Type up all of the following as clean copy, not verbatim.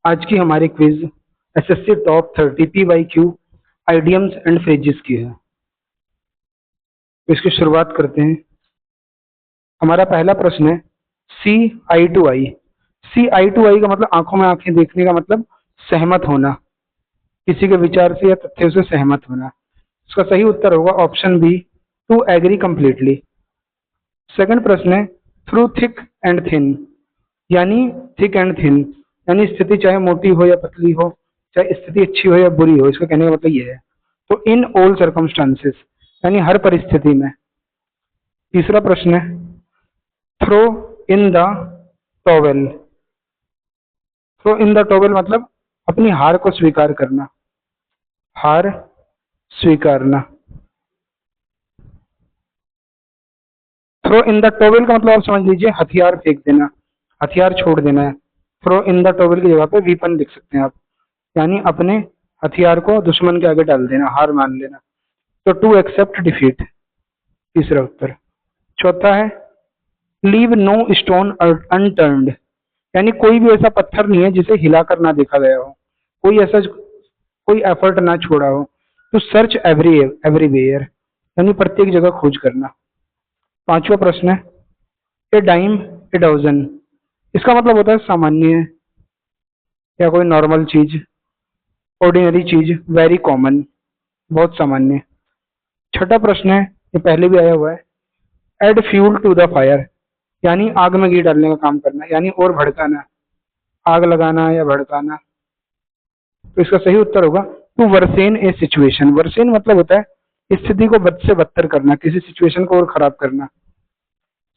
आज की हमारी quiz SSC top 30 PYQ idioms and phrases की है। तो इसकी शुरुआत करते हैं। हमारा पहला प्रश्न है सी आई to I. C I to आई का मतलब आंखों में आंखें देखने का मतलब सहमत होना, किसी के विचार से या तथ्यों से सहमत होना। इसका सही उत्तर होगा option B, to agree completely. Second प्रश्न है थ्रू थिक एंड थिन, यानी थिक एंड थिन यानी स्थिति चाहे मोटी हो या पतली हो, चाहे स्थिति अच्छी हो या बुरी हो, इसका कहने का मतलब ये है। तो इन ऑल सर्कमस्टांसेस यानी हर परिस्थिति में। तीसरा प्रश्न है throw in the towel. Throw in the towel मतलब अपनी हार को स्वीकार करना, हार स्वीकारना। थ्रो इन द टॉवेल का मतलब आप समझ लीजिए हथियार फेंक देना, हथियार छोड़ देना है। थ्रो इन द टॉवेल की जगह पे वीपन लिख सकते हैं आप, यानी अपने हथियार को दुश्मन के आगे डाल देना, हार मान लेना। तो टू एक्सेप्ट डिफीट, तीसरा उत्तर। चौथा है लीव नो स्टोन अनटर्न्ड, यानी कोई भी ऐसा पत्थर नहीं है जिसे हिलाकर ना देखा गया हो, कोई एफर्ट ना छोड़ा हो। टू सर्च एवरीवेयर, यानी प्रत्येक जगह खोज करना। पांचवा प्रश्न है ए डाइम ए डजन, इसका मतलब होता है सामान्य या कोई नॉर्मल चीज, ऑर्डिनरी चीज, वेरी कॉमन, बहुत सामान्य। छठा प्रश्न है, ये पहले भी आया हुआ है, add fuel to the fire, यानी आग में घी डालने का काम करना, यानी और भड़काना, आग लगाना या भड़काना। तो इसका सही उत्तर होगा टू वर्सेन ए सिचुएशन। वर्सेन मतलब होता है स्थिति को बद से बदतर करना, किसी सिचुएशन को और खराब करना।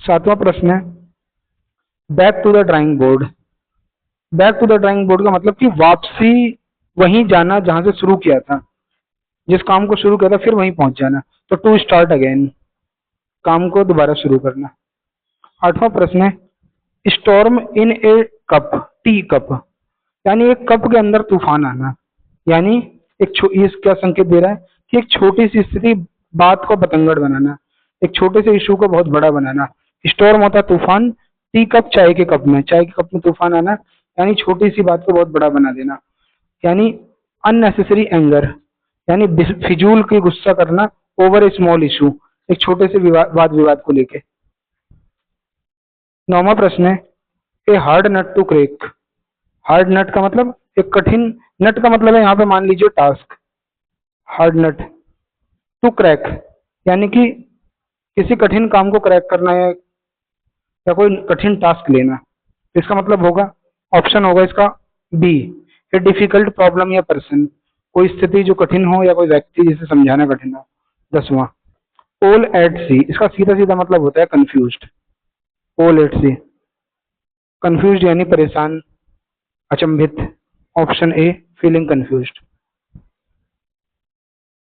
सातवां प्रश्न है back to the drawing board. Back to the drawing board का मतलब कि वापसी, वहीं जाना जहां से शुरू किया था, जिस काम को शुरू किया था फिर वहीं पहुंच जाना। तो टू स्टार्ट अगेन, काम को दोबारा शुरू करना। आठवां प्रश्न है स्टॉर्म इन ए कप, टी कप, यानी एक कप के अंदर तूफान आना, यानी ये क्या संकेत दे रहा है कि एक छोटी सी स्थिति बात को बतंगड़ बनाना, एक छोटे से इशू को बहुत बड़ा बनाना। स्टॉर्म होता है तूफान, टी कप चाय के कप में, चाय के कप में तूफान आना, यानी छोटी सी बात को बहुत बड़ा बना देना। यानी अननेसेसरी एंगर, यानी फिजूल की गुस्सा करना ओवर ए स्मॉल इशू, एक छोटे से वाद विवाद को लेके। नौवां प्रश्न है a hard nut to crack. Hard nut का मतलब एक कठिन, नट का मतलब है यहाँ पे मान लीजिए task, hard nut. To crack यानी कि किसी कठिन काम को क्रैक करना या कोई कठिन टास्क लेना। इसका मतलब होगा ऑप्शन होगा इसका बी, ए डिफिकल्ट प्रॉब्लम या पर्सन, कोई स्थिति जो कठिन हो या कोई व्यक्ति जिसे समझाना कठिन हो। 10वां ऑल एट सी, इसका सीधा सीधा मतलब होता है confused. All at sea, confused यानी परेशान, अचंभित। Option A feeling confused.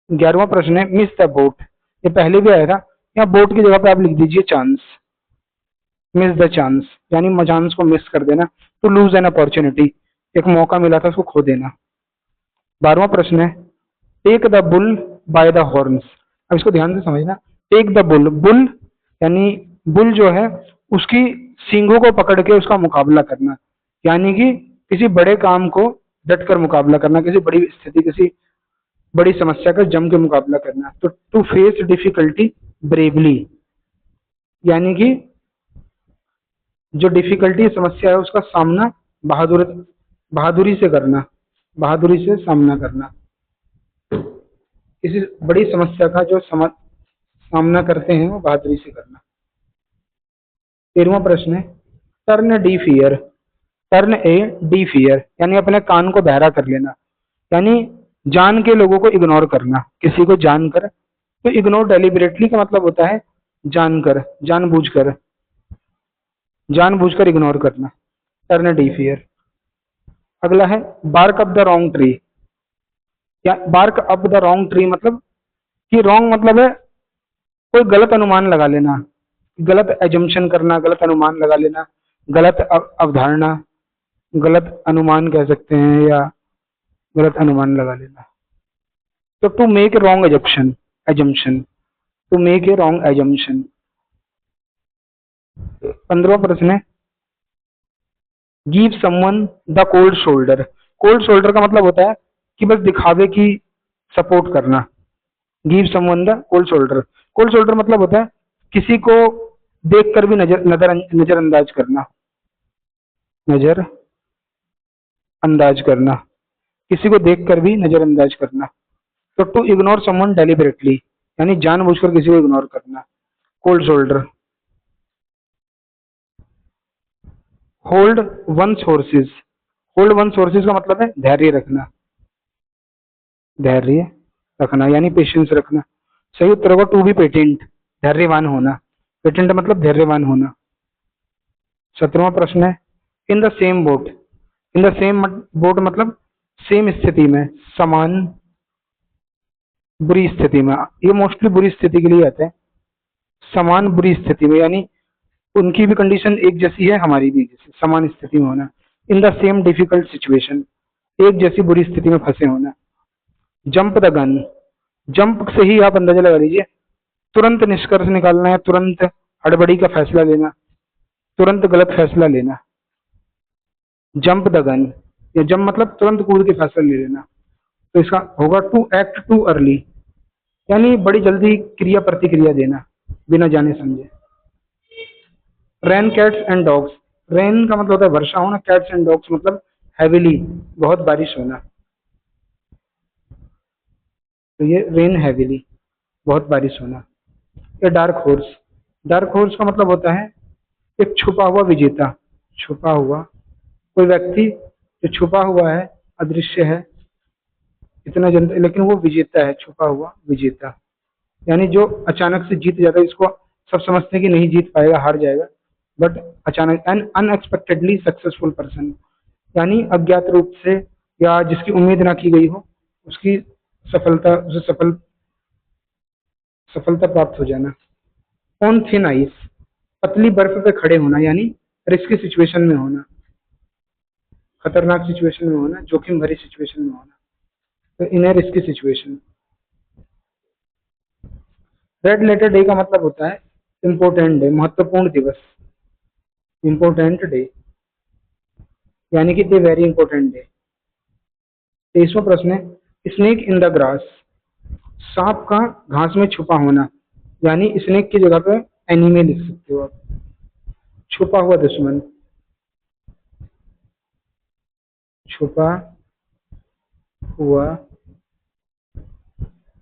11वां प्रश्न है मिस द बोट, ये पहले भी आया था, यहाँ बोट की जगह पे आप लिख दीजिए चांस, मिस द चांस, यानी चांस को मिस कर देना। टू लूज एन अपॉर्चुनिटी, एक मौका मिला था उसको खो देना। 12वां प्रश्न है take the bull by the horns. अब इसको ध्यान से समझना, टेक द बुल, बुल यानी बुल जो है उसकी सींगों को पकड़ के उसका मुकाबला करना, यानी कि किसी बड़े काम को डट कर मुकाबला करना, किसी बड़ी स्थिति, किसी बड़ी समस्या का जम के मुकाबला करना। तो टू फेस डिफिकल्टी ब्रेवली, यानी कि जो डिफिकल्टी समस्या है उसका सामना बहादुरी से करना, बहादुरी से सामना करना। किसी बड़ी समस्या का जो सामना करते हैं वो बहादुरी से करना। 13वां प्रश्न है turn the fear. Turn A D fear यानी अपने कान को बहरा कर लेना, यानी जान के लोगों को इग्नोर करना, किसी को जानकर। तो इग्नोर डेलिबरेटली का मतलब होता है जानकर, जानबूझकर, जानबूझकर इग्नोर करना। Turn the fear. अगला है bark up the wrong tree, या bark up the wrong tree मतलब कि रॉन्ग मतलब है कोई गलत अनुमान लगा लेना, गलत एजम्पशन करना, गलत अनुमान लगा लेना, गलत अवधारणा, गलत अनुमान कह सकते हैं, या गलत अनुमान लगा लेना। तो to make a wrong assumption, to make a wrong assumption. 15वां प्रश्न है give someone the cold shoulder. Cold shoulder का मतलब होता है कि बस दिखावे की सपोर्ट करना। Give someone the cold shoulder. Cold shoulder मतलब होता है किसी को देखकर भी नजरअंदाज करना। नजर अंदाज करना, किसी को देखकर भी नजरअंदाज करना। तो टू इग्नोर समवन डेलिबरेटली, यानी जानबूझकर किसी को इग्नोर करना। Cold shoulder. Hold one sources. Hold one sources का मतलब है धैर्य रखना। धैर्य रखना यानी पेशेंस रखना। सही उत्तर होगा टू बी पेटेंट, धैर्यवान होना। पेटेंट मतलब धैर्यवान होना। 17वां प्रश्न है in the same boat. In the same boat मतलब सेम स्थिति में, समान बुरी स्थिति में। ये मोस्टली बुरी स्थिति के लिए आते हैं। समान बुरी स्थिति में यानी उनकी भी कंडीशन एक जैसी है, हमारी भी एक जैसी, समान स्थिति में होना। In the same difficult situation, एक जैसी बुरी स्थिति में फंसे होना। Jump the gun. जंप से ही आप अंदाजा लगा लीजिए, तुरंत निष्कर्ष निकालना है, तुरंत हड़बड़ी का फैसला लेना, तुरंत गलत फैसला लेना। जंप द गन, या जंप मतलब तुरंत कूद के फैसला ले लेना। तो इसका होगा टू एक्ट टू अर्ली, यानी बड़ी जल्दी क्रिया प्रतिक्रिया देना बिना जाने समझे। Rain cats and dogs. Rain का मतलब होता है वर्षा होना, कैट्स एंड डॉग्स मतलब हैविली, बहुत बारिश होना। तो ये रेन हैविली, बहुत बारिश होना। ये डार्क हॉर्स। डार्क हॉर्स का मतलब होता है एक छुपा हुआ विजेता। छुपा हुआ कोई व्यक्ति जो छुपा हुआ है, अदृश्य है, इतना जनता, लेकिन वो विजेता है, छुपा हुआ विजेता। यानी जो अचानक से जीत जाता है, इसको सब समझते हैं कि नहीं जीत पाएगा, हार जाएगा, बट अचानक एन अनएक्सपेक्टेडली सक्सेसफुल पर्सन, यानी अज्ञात रूप से या जिसकी उम्मीद ना की गई हो, उसकी सफलता, उसे सफलता प्राप्त हो जाना। ऑन थिन आइस, पतली बर्फ पे खड़े होना, यानी रिस्की सिचुएशन में होना, खतरनाक सिचुएशन में होना, जोखिम भरी सिचुएशन में होना। तो in a risky situation. Red letter day का मतलब होता है इम्पोर्टेंट डे, महत्वपूर्ण दिवस। इम्पोर्टेंट डे यानी कि डे वेरी इंपॉर्टेंट डे। 23वां प्रश्न है स्नेक इन द ग्रास। सांप का घास में छुपा होना, यानी स्नेक की जगह पे एनिमे लिख सकते हो आप। छुपा हुआ दुश्मन। छुपा हुआ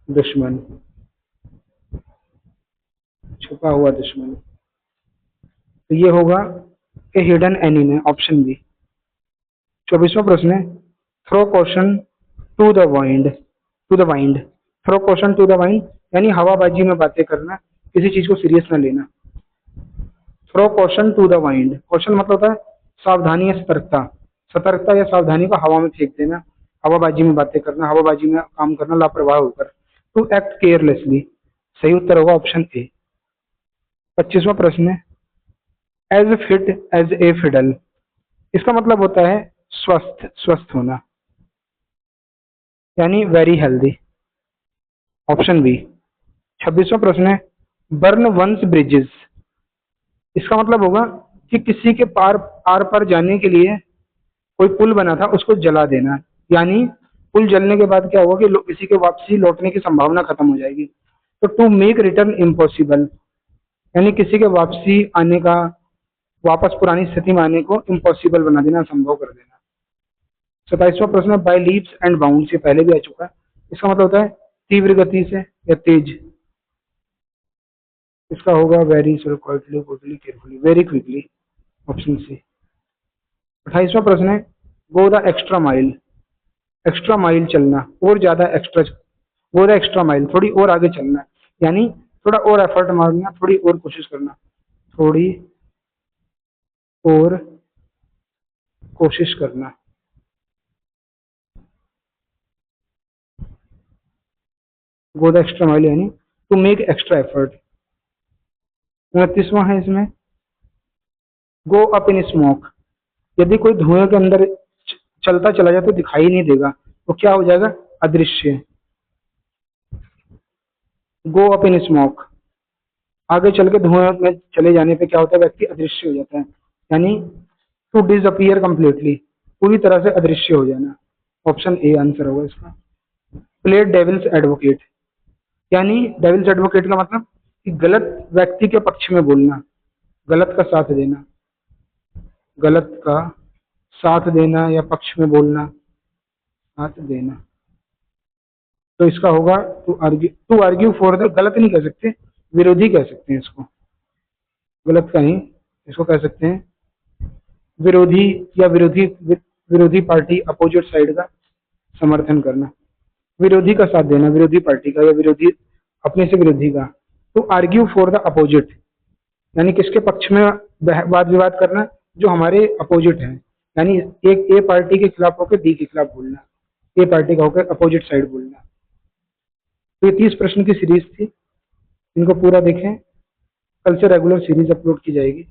दुश्मन। छुपा हुआ दुश्मन। तो ये होगा a hidden enemy, option B. 24वां प्रश्न है throw caution to the wind. To the wind. Throw caution to the wind यानी हवाबाजी में बातें करना, किसी चीज को सीरियस ना लेना। Throw caution to the wind. Caution मतलब होता है सावधानी या सतर्कता। सतर्कता या सावधानी को हवा में फेंक देना, हवाबाजी में बातें करना, हवाबाजी में काम करना लापरवाह होकर। To act carelessly. सही उत्तर होगा ऑप्शन ए। 25वां प्रश्न है as fit as a fiddle. इसका मतलब होता है स्वस्थ, स्वस्थ होना, यानी वेरी हेल्दी, ऑप्शन बी। 26वां प्रश्न है बर्न वंस ब्रिजेस। इसका मतलब होगा कि किसी के आर पार जाने के लिए कोई पुल बना था, उसको जला देना, यानी पुल जलने के बाद क्या होगा कि किसी के वापसी लौटने की संभावना खत्म हो जाएगी। तो टू मेक रिटर्न इम्पॉसिबल, यानी किसी के वापसी आने का, वापस पुरानी स्थिति में आने को इम्पॉसिबल बना देना, असंभव कर देना। 27वां प्रश्न है बाय लीप्स एंड बाउंड, से पहले भी आ चुका है। इसका मतलब होता है तीव्र गति से या तेज। इसका होगा very quickly, quickly, carefully, very quickly, option C. 28वां प्रश्न है go the extra mile. Extra mile चलना, और ज्यादा extra, go the extra mile, थोड़ी और आगे चलना, यानी थोड़ा और एफर्ट मारना, थोड़ी और कोशिश करना, थोड़ी और कोशिश करना। गो द एक्स्ट्रा माइल यानी टू मेक एक्स्ट्रा एफर्ट। 29वां है इसमें गो अप इन स्मोक। यदि कोई धुएं के अंदर चलता चला जाए तो दिखाई नहीं देगा, तो क्या हो जाएगा, अदृश्य। गो अप इन स्मोक, आगे चल के धुएं में चले जाने पे क्या होता है, व्यक्ति अदृश्य हो जाता है, यानी टू डिसअपियर कंप्लीटली, पूरी तरह से अदृश्य हो जाना। ऑप्शन ए आंसर होगा इसका। प्ले डेविल्स एडवोकेट, यानी डेविल्स एडवोकेट का मतलब कि गलत व्यक्ति के पक्ष में बोलना, गलत का साथ देना, गलत का साथ देना या पक्ष में बोलना, साथ देना। तो इसका होगा टू आर्ग्यू फॉर द, गलत नहीं कह सकते, विरोधी कह सकते हैं इसको, गलत का ही इसको कह सकते हैं विरोधी, या विरोधी पार्टी अपोजिट साइड का समर्थन करना, विरोधी का साथ देना, विरोधी पार्टी का या विरोधी, अपने से विरोधी का। To argue for the opposite, यानी किसके पक्ष में वाद विवाद करना, जो हमारे अपोजिट है, यानी एक ए पार्टी के खिलाफ होकर बी के खिलाफ बोलना, ए पार्टी का होकर अपोजिट साइड बोलना। तो ये 30 प्रश्न की सीरीज थी, इनको पूरा देखें, कल से रेगुलर सीरीज अपलोड की जाएगी।